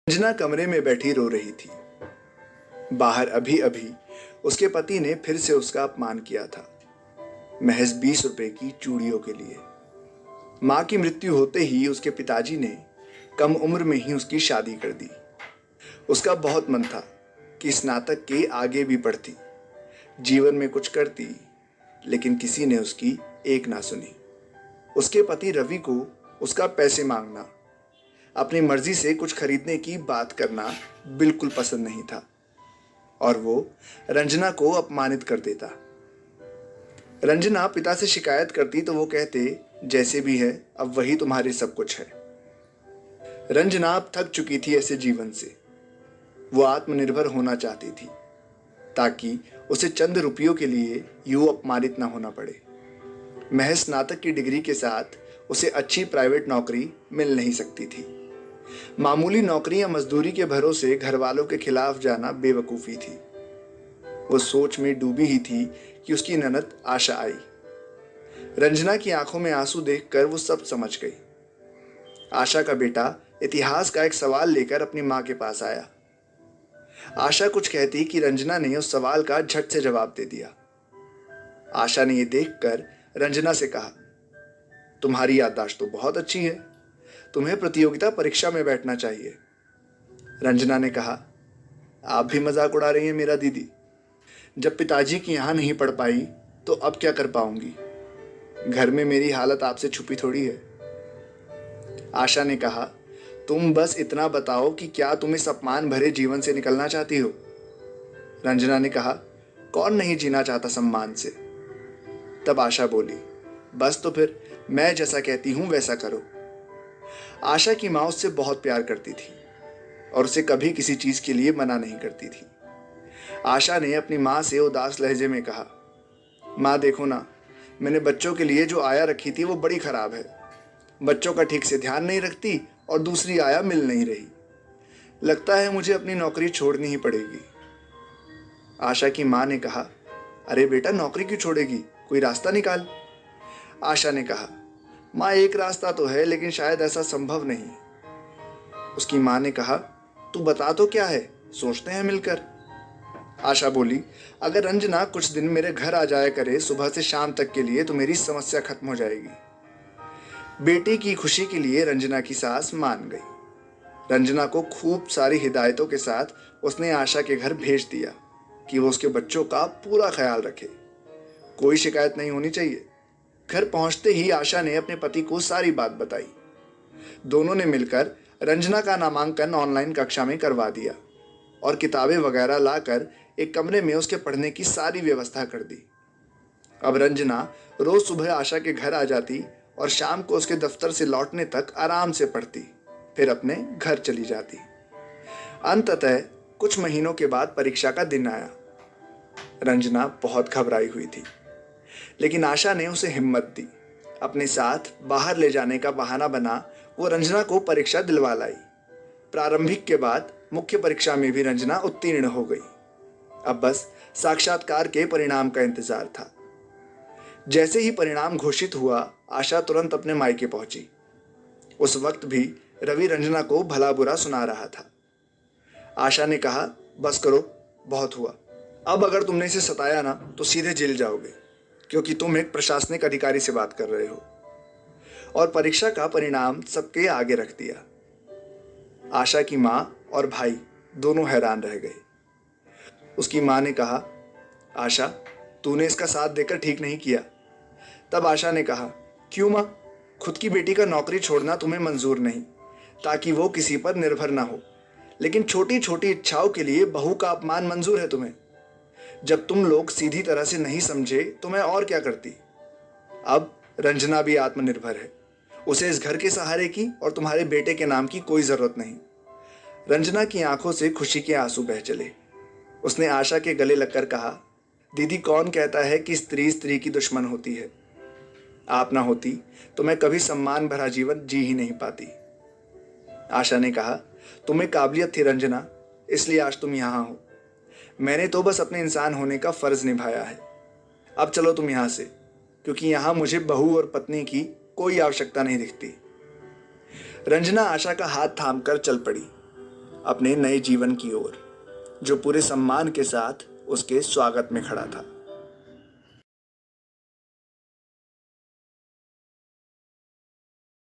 रंजना कमरे में बैठी रो रही थी। बाहर अभी अभी उसके पति ने फिर से उसका अपमान किया था, महज 20 रुपए की चूड़ियों के लिए। मां की मृत्यु होते ही उसके पिताजी ने कम उम्र में ही उसकी शादी कर दी। उसका बहुत मन था कि स्नातक के आगे भी पढ़ती, जीवन में कुछ करती, लेकिन किसी ने उसकी एक ना सुनी। उसके पति रवि को उसका पैसे मांगना, अपनी मर्जी से कुछ खरीदने की बात करना बिल्कुल पसंद नहीं था और वो रंजना को अपमानित कर देता। रंजना पिता से शिकायत करती तो वो कहते, जैसे भी है अब वही तुम्हारे सब कुछ है। रंजना अब थक चुकी थी ऐसे जीवन से। वो आत्मनिर्भर होना चाहती थी ताकि उसे चंद रुपयों के लिए यूं अपमानित ना होना पड़े। महज स्नातक की डिग्री के साथ उसे अच्छी प्राइवेट नौकरी मिल नहीं सकती थी। मामूली नौकरी या मजदूरी के भरोसे घर वालों के खिलाफ जाना बेवकूफ़ी थी। वो सोच में डूबी ही थी कि उसकी ननद आशा आई। रंजना की आंखों में आंसू देखकर वो सब समझ गई। आशा का बेटा इतिहास का एक सवाल लेकर अपनी माँ के पास आया। आशा कुछ कहती कि रंजना ने उस सवाल का झट से जवाब दे दिया। आशा ने यह देखकर रंजना से कहा, तुम्हारी याददाश्त तो बहुत अच्छी है, तुम्हें प्रतियोगिता परीक्षा में बैठना चाहिए। रंजना ने कहा, आप भी मजाक उड़ा रही हैं मेरा दीदी। जब पिताजी की यहाँ नहीं पढ़ पाई तो अब क्या कर पाऊंगी। घर में मेरी हालत आपसे छुपी थोड़ी है। आशा ने कहा, तुम बस इतना बताओ कि क्या तुम इस अपमान भरे जीवन से निकलना चाहती हो। रंजना ने कहा, कौन नहीं जीना चाहता सम्मान से। तब आशा बोली, बस तो फिर मैं जैसा कहती हूं वैसा करो। आशा की माँ उससे बहुत प्यार करती थी और उसे कभी किसी चीज के लिए मना नहीं करती थी। आशा ने अपनी माँ से उदास लहजे में कहा, माँ देखो ना, मैंने बच्चों के लिए जो आया रखी थी वो बड़ी खराब है। बच्चों का ठीक से ध्यान नहीं रखती और दूसरी आया मिल नहीं रही। लगता है मुझे अपनी नौकरी छोड़नी ही पड़ेगी। आशा की माँ ने कहा, अरे बेटा नौकरी क्यों छोड़ेगी, कोई रास्ता निकाल। आशा ने कहा, माँ एक रास्ता तो है लेकिन शायद ऐसा संभव नहीं। उसकी माँ ने कहा, तू बता तो क्या है, सोचते हैं मिलकर। आशा बोली, अगर रंजना कुछ दिन मेरे घर आ जाया करे सुबह से शाम तक के लिए तो मेरी समस्या खत्म हो जाएगी। बेटी की खुशी के लिए रंजना की सास मान गई। रंजना को खूब सारी हिदायतों के साथ उसने आशा के घर भेज दिया कि वो उसके बच्चों का पूरा ख्याल रखे, कोई शिकायत नहीं होनी चाहिए। घर पहुंचते ही आशा ने अपने पति को सारी बात बताई। दोनों ने मिलकर रंजना का नामांकन ऑनलाइन कक्षा में करवा दिया और किताबें वगैरह लाकर एक कमरे में उसके पढ़ने की सारी व्यवस्था कर दी। अब रंजना रोज सुबह आशा के घर आ जाती और शाम को उसके दफ्तर से लौटने तक आराम से पढ़ती, फिर अपने घर चली जाती। अंततः कुछ महीनों के बाद परीक्षा का दिन आया। रंजना बहुत घबराई हुई थी, लेकिन आशा ने उसे हिम्मत दी। अपने साथ बाहर ले जाने का बहाना बना वो रंजना को परीक्षा दिलवा लाई। प्रारंभिक के बाद मुख्य परीक्षा में भी रंजना उत्तीर्ण हो गई। अब बस साक्षात्कार के परिणाम का इंतजार था। जैसे ही परिणाम घोषित हुआ, आशा तुरंत अपने मायके पहुंची। उस वक्त भी रवि रंजना को भला बुरा सुना रहा था। आशा ने कहा, बस करो, बहुत हुआ। अब अगर तुमने इसे सताया ना तो सीधे जेल जाओगे, क्योंकि तुम एक प्रशासनिक अधिकारी से बात कर रहे हो। और परीक्षा का परिणाम सबके आगे रख दिया। आशा की माँ और भाई दोनों हैरान रह गए। उसकी माँ ने कहा, आशा तूने इसका साथ देकर ठीक नहीं किया। तब आशा ने कहा, क्यों माँ, खुद की बेटी का नौकरी छोड़ना तुम्हें मंजूर नहीं ताकि वो किसी पर निर्भर ना हो, लेकिन छोटी छोटी इच्छाओं के लिए बहू का अपमान मंजूर है तुम्हें। जब तुम लोग सीधी तरह से नहीं समझे तो मैं और क्या करती। अब रंजना भी आत्मनिर्भर है, उसे इस घर के सहारे की और तुम्हारे बेटे के नाम की कोई जरूरत नहीं। रंजना की आंखों से खुशी के आंसू बह चले। उसने आशा के गले लगकर कहा, दीदी कौन कहता है कि स्त्री स्त्री की दुश्मन होती है। आप ना होती तो मैं कभी सम्मान भरा जीवन जी ही नहीं पाती। आशा ने कहा, तुम्हें काबिलियत थी रंजना, इसलिए आज तुम यहाँ हो। मैंने तो बस अपने इंसान होने का फर्ज निभाया है। अब चलो तुम यहाँ से, क्योंकि यहाँ मुझे बहू और पत्नी की कोई आवश्यकता नहीं दिखती। रंजना आशा का हाथ थामकर चल पड़ी। अपने नए जीवन की ओर, जो पूरे सम्मान के साथ उसके स्वागत में खड़ा था।